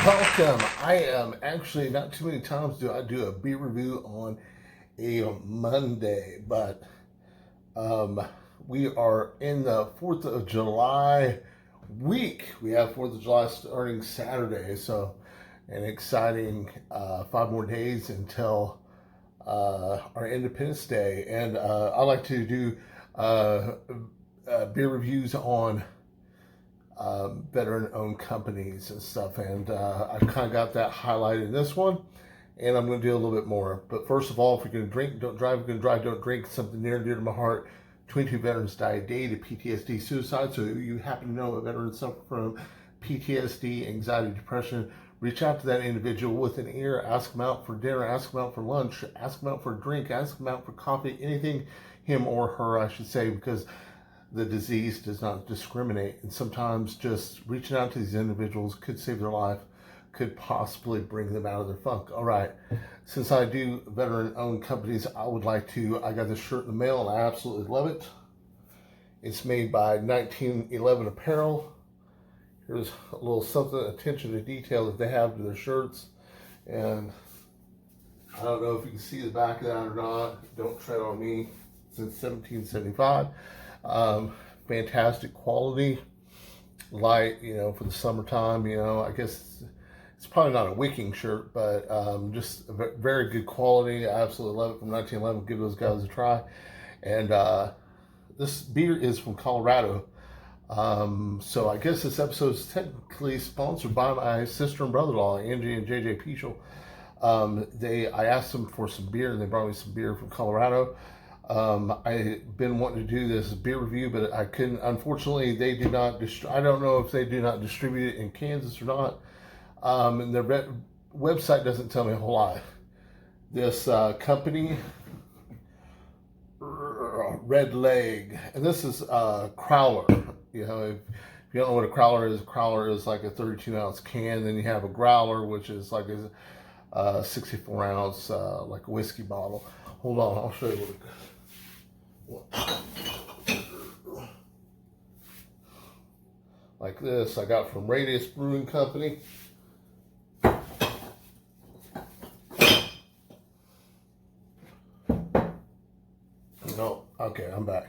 Welcome. I am actually not too many times do I do a beer review on a Monday, but um, we are in the 4th of July week. We have 4th of July starting Saturday, so an exciting 5 more days until our Independence Day. And I like to do beer reviews on veteran-owned companies and stuff, and I kind of got that highlighted in this one, and I'm going to do a little bit more. But first of all, if you're going to drink, don't drive. If you're going to drive, don't drink. Something near and dear to my heart. 22 veterans die a day to PTSD, suicide. So if you happen to know a veteran suffering from PTSD, anxiety, depression, reach out to that individual with an ear. Ask them out for dinner. Ask them out for lunch. Ask them out for a drink. Ask them out for coffee. Anything, him or her, I should say, because the disease does not discriminate, and sometimes just reaching out to these individuals could save their life, could possibly bring them out of their funk. All right, since I do veteran-owned companies, I got this shirt in the mail and I absolutely love it. It's made by 1911 Apparel. Here's a little something, attention to detail that they have to their shirts, and I don't know if you can see the back of that or not. Don't tread on me. Since 1775. Fantastic quality, light, for the summertime. I guess it's probably not a wicking shirt, but just very good quality. I absolutely love it from 1911. Give those guys a try. And this beer is from Colorado. So I guess this episode is technically sponsored by my sister and brother-in-law, Angie and JJ Peachel. I asked them for some beer, and they brought me some beer from Colorado. I've been wanting to do this beer review, but I couldn't. Unfortunately, they do not. I don't know if they do not distribute it in Kansas or not. And their website doesn't tell me a whole lot. This company, Red Leg, and this is Crowler. If you don't know what a crowler is like a 32-ounce can. Then you have a growler, which is like a 64-ounce like a whiskey bottle. Hold on, I'll show you what it is. Like this, I got from Radius Brewing Company. No, okay, I'm back.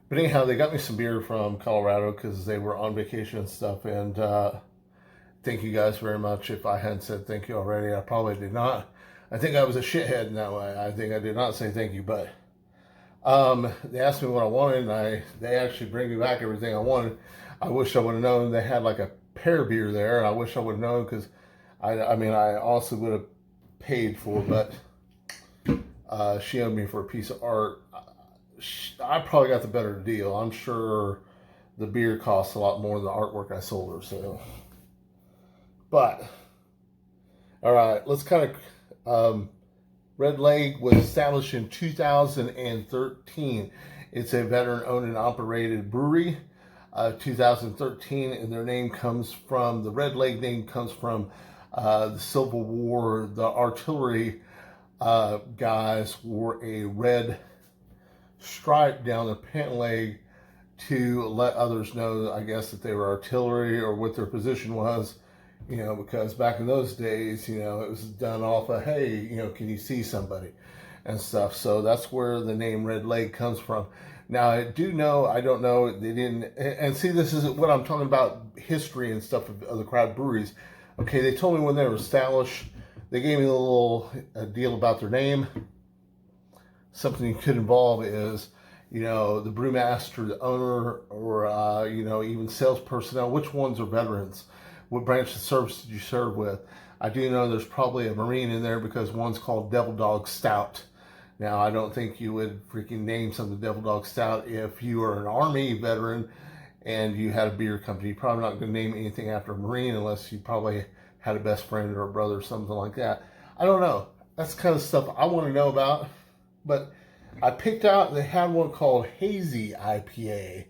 But anyhow, they got me some beer from Colorado because they were on vacation and stuff. And thank you guys very much. If I hadn't said thank you already, I probably did not. I think I was a shithead in that way. I think I did not say thank you, but they asked me what I wanted, and they actually bring me back everything I wanted. I wish I would have known they had like a pear beer there. I wish I would have known, because I also would have paid for it, but she owed me for a piece of art. I probably got the better deal. I'm sure the beer costs a lot more than the artwork I sold her. So, but all right, let's kind of. Red Leg was established in 2013. It's a veteran-owned and operated brewery. 2013, and their name comes from, the Red Leg name comes from the Civil War. The artillery guys wore a red stripe down their pant leg to let others know, I guess, that they were artillery or what their position was. Because back in those days, it was done off of, hey, can you see somebody and stuff. So that's where the name Red Leg comes from. Now, I don't know, they didn't, and see, this is what I'm talking about, history and stuff of the craft breweries. Okay, they told me when they were established, they gave me a deal about their name. Something you could involve is, the brewmaster, the owner, or, even sales personnel. Which ones are veterans? What branch of service did you serve with? I do know there's probably a Marine in there, because one's called Devil Dog Stout. Now, I don't think you would freaking name something Devil Dog Stout if you are an Army veteran and you had a beer company. You're probably not going to name anything after a Marine unless you probably had a best friend or a brother or something like that. I don't know. That's the kind of stuff I want to know about. But I picked out, they had one called Hazy IPA.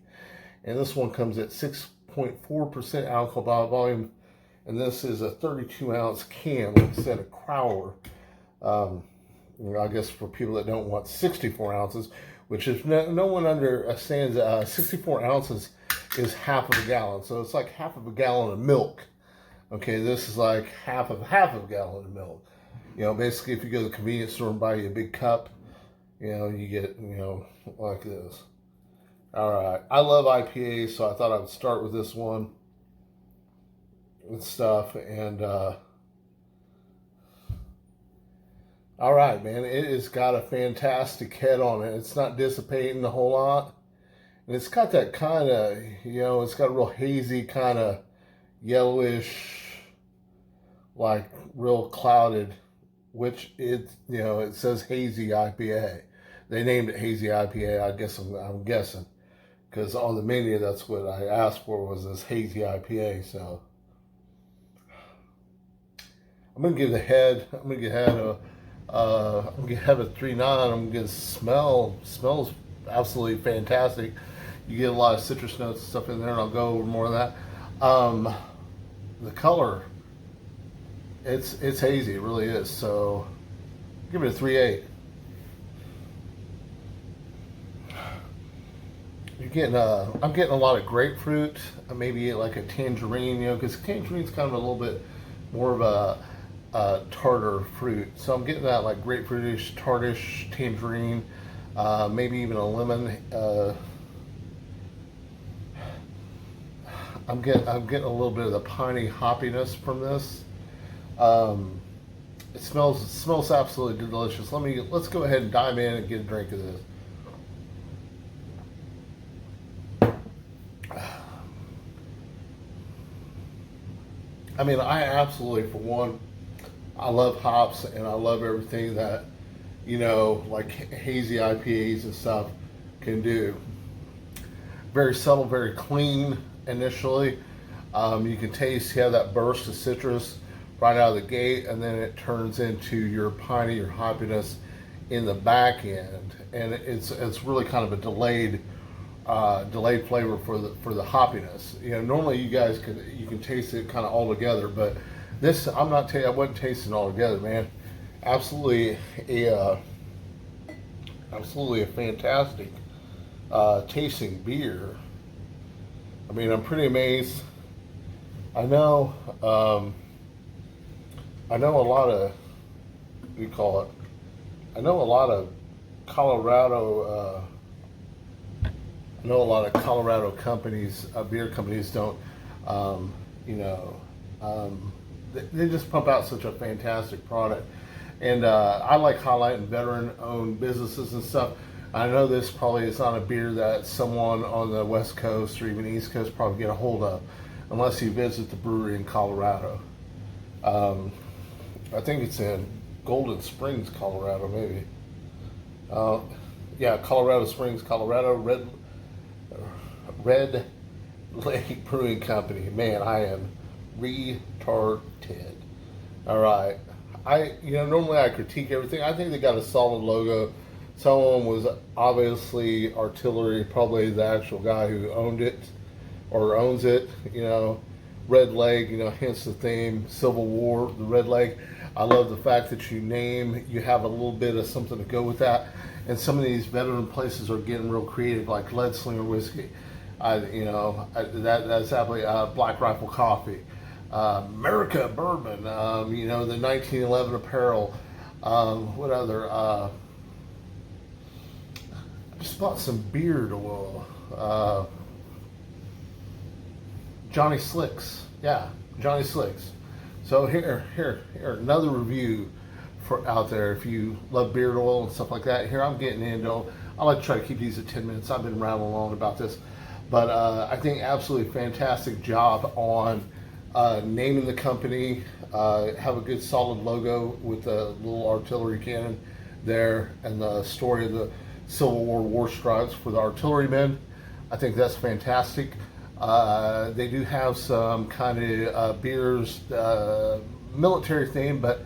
And this one comes at 6.4% alcohol by volume, and this is a 32-ounce can, like I said, a crowler. I guess for people that don't want 64 ounces, which is no one understands, 64 ounces is half of a gallon, so it's like half of a gallon of milk. Okay, this is like half of a gallon of milk. Basically, if you go to the convenience store and buy you a big cup, you get like this. All right, I love IPAs, so I thought I would start with this one and stuff. And all right, man, it has got a fantastic head on it. It's not dissipating a whole lot. And it's got that kind of, it's got a real hazy kind of yellowish, like real clouded, which it says Hazy IPA. They named it Hazy IPA. I guess I'm guessing because on the menu that's what I asked for was this Hazy IPA. So I'm gonna give the head. I'm gonna give head a. I'm gonna have a 3.9. I'm gonna smells absolutely fantastic. You get a lot of citrus notes and stuff in there, and I'll go over more of that. The color, it's hazy. It really is. So give it a 3.8. I'm getting a lot of grapefruit, maybe like a tangerine, because tangerine's kind of a little bit more of a tartar fruit. So I'm getting that like grapefruitish, tartish tangerine, maybe even a lemon. I'm getting a little bit of the piney hoppiness from this. It smells absolutely delicious. Let's go ahead and dive in and get a drink of this. I mean, I absolutely, for one, I love hops and I love everything that, like hazy IPAs and stuff can do. Very subtle, very clean initially. You can taste, you have that burst of citrus right out of the gate, and then it turns into your piney, your hoppiness in the back end. And it's really kind of a delayed flavor for the hoppiness. Normally you guys can taste it kind of all together, but this I wasn't tasting all together, man. Absolutely a fantastic tasting beer. I mean, I'm pretty amazed. I know a lot of what do you call it? I know a lot of Colorado. I know a lot of Colorado companies, beer companies, don't, they just pump out such a fantastic product. And I like highlighting veteran-owned businesses and stuff. I know this probably is not a beer that someone on the West Coast or even East Coast probably get a hold of, unless you visit the brewery in Colorado. I think it's in Golden Springs, Colorado, maybe. Yeah, Colorado Springs, Colorado. Red Lake Brewing Company. Man, I am retarded. All right. Normally I critique everything. I think they got a solid logo. Someone was obviously Artillery, probably the actual guy who owned it or owns it. Red Lake, hence the theme, Civil War, the Red Lake. I love the fact that you have a little bit of something to go with that. And some of these veteran places are getting real creative, like Lead Slinger Whiskey. That's absolutely Black Rifle Coffee, America Bourbon. The 1911 apparel. What other? I just bought some beard oil. Johnny Slicks. Yeah, Johnny Slicks. So here, another review for out there. If you love beard oil and stuff like that, here I'm getting into. I like to try to keep these at 10 minutes. I've been rambling on about this. But I think absolutely fantastic job on naming the company. Have a good solid logo with the little artillery cannon there and the story of the Civil War stripes for the artillerymen. I think that's fantastic. They do have some kind of beers, military theme, but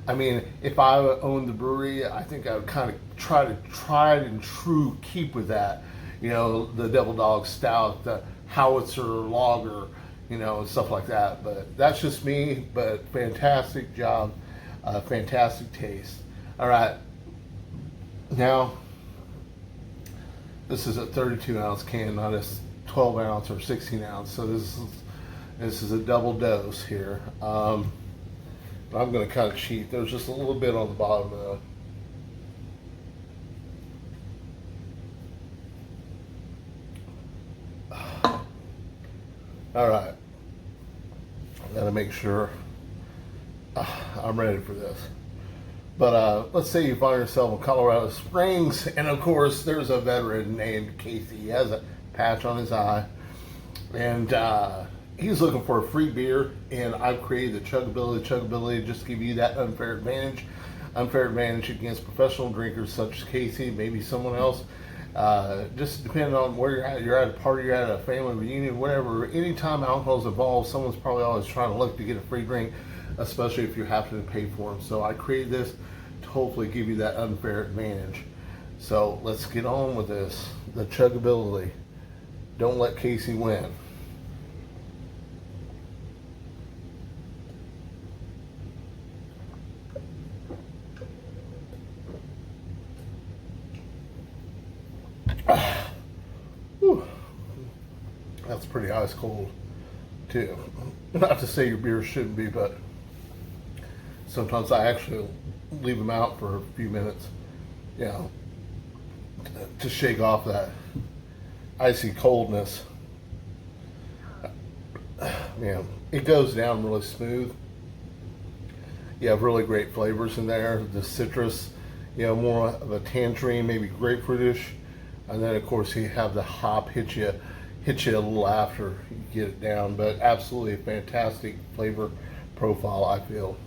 I mean, if I owned the brewery, I think I would kind of try and true keep with that. The Devil Dog Stout, the Howitzer Lager, and stuff like that. But that's just me, but fantastic job, fantastic taste. All right, now this is a 32 ounce can, not a 12 ounce or 16 ounce. So this is, This is a double dose here. I'm going to kind of cheat. There's just a little bit on the bottom though. All right. I got to make sure I'm ready for this. But let's say you find yourself in Colorado Springs, and of course there's a veteran named Casey. He has a patch on his eye, and he's looking for a free beer, and I've created the Chuggability just to give you that unfair advantage against professional drinkers such as Casey, maybe someone else. Just depending on where you're at a party, you're at a family reunion, whatever. Anytime alcohol's involved, someone's probably always trying to look to get a free drink, especially if you have to pay for them. So I created this to hopefully give you that unfair advantage. So let's get on with this. The Chuggability. Don't let Casey win. That's pretty ice cold too. Not to say your beer shouldn't be, but sometimes I actually leave them out for a few minutes, you know, to shake off that icy coldness. Man, it goes down really smooth. You have really great flavors in there. The citrus, you know, more of a tangerine, maybe grapefruitish, and then of course you have the hop hit you a little after you get it down. But absolutely a fantastic flavor profile, I feel.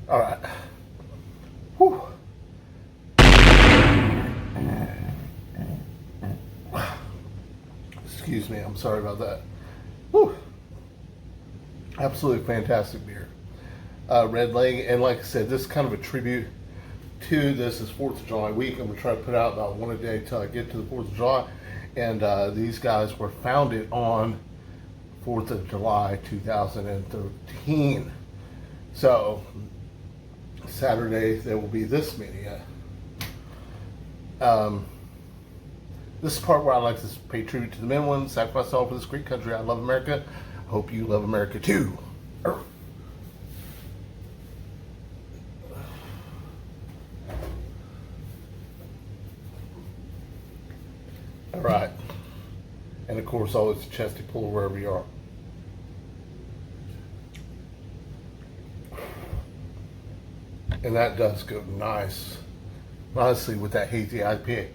All right. Whew. Excuse me, I'm sorry about that. Whew. Absolutely fantastic beer. Red Leg, and like I said, this is kind of a tribute to this is 4th of July week. I'm going to try to put out about one a day until I get to the 4th of July. And these guys were founded on 4th of July 2013. So Saturday there will be this many. This is the part where I like to pay tribute to the men ones, sacrifice all for this great country. I love America. Hope you love America too. All right. And of course, always a chesty pull wherever you are. And that does go nicely with that Hazy IPA.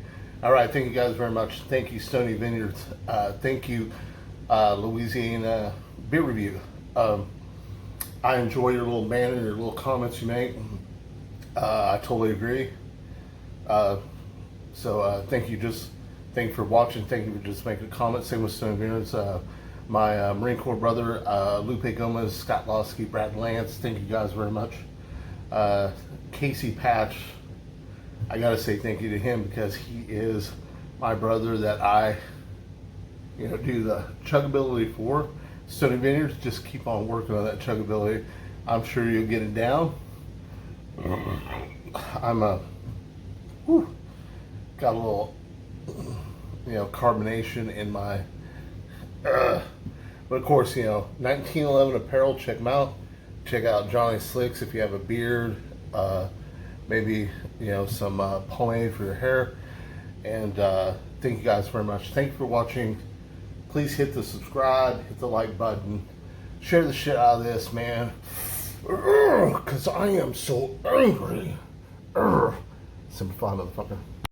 All right, thank you guys very much. Thank you, Stony Vineyards. Thank you, Louisiana Beer Review. I enjoy your little banner, your little comments you make. I totally agree. So thank you. Thank you for watching. Thank you for just making a comment. Same with Stony Vineyards. My Marine Corps brother, Lupe Gomez, Scott Losky, Brad Lance. Thank you guys very much. Casey Patch, I gotta say thank you to him because he is my brother that I, do the chuggability for. Stony Vineyards, just keep on working on that chuggability. I'm sure you'll get it down. I'm got a little, carbonation in my, but of course, 1911 Apparel, check them out. Check out Johnny Slicks if you have a beard, maybe some pomade for your hair. And thank you guys very much. Thank you for watching. Please hit the subscribe, hit the like button, share the shit out of this, man, because I am so angry. Simplify, motherfucker.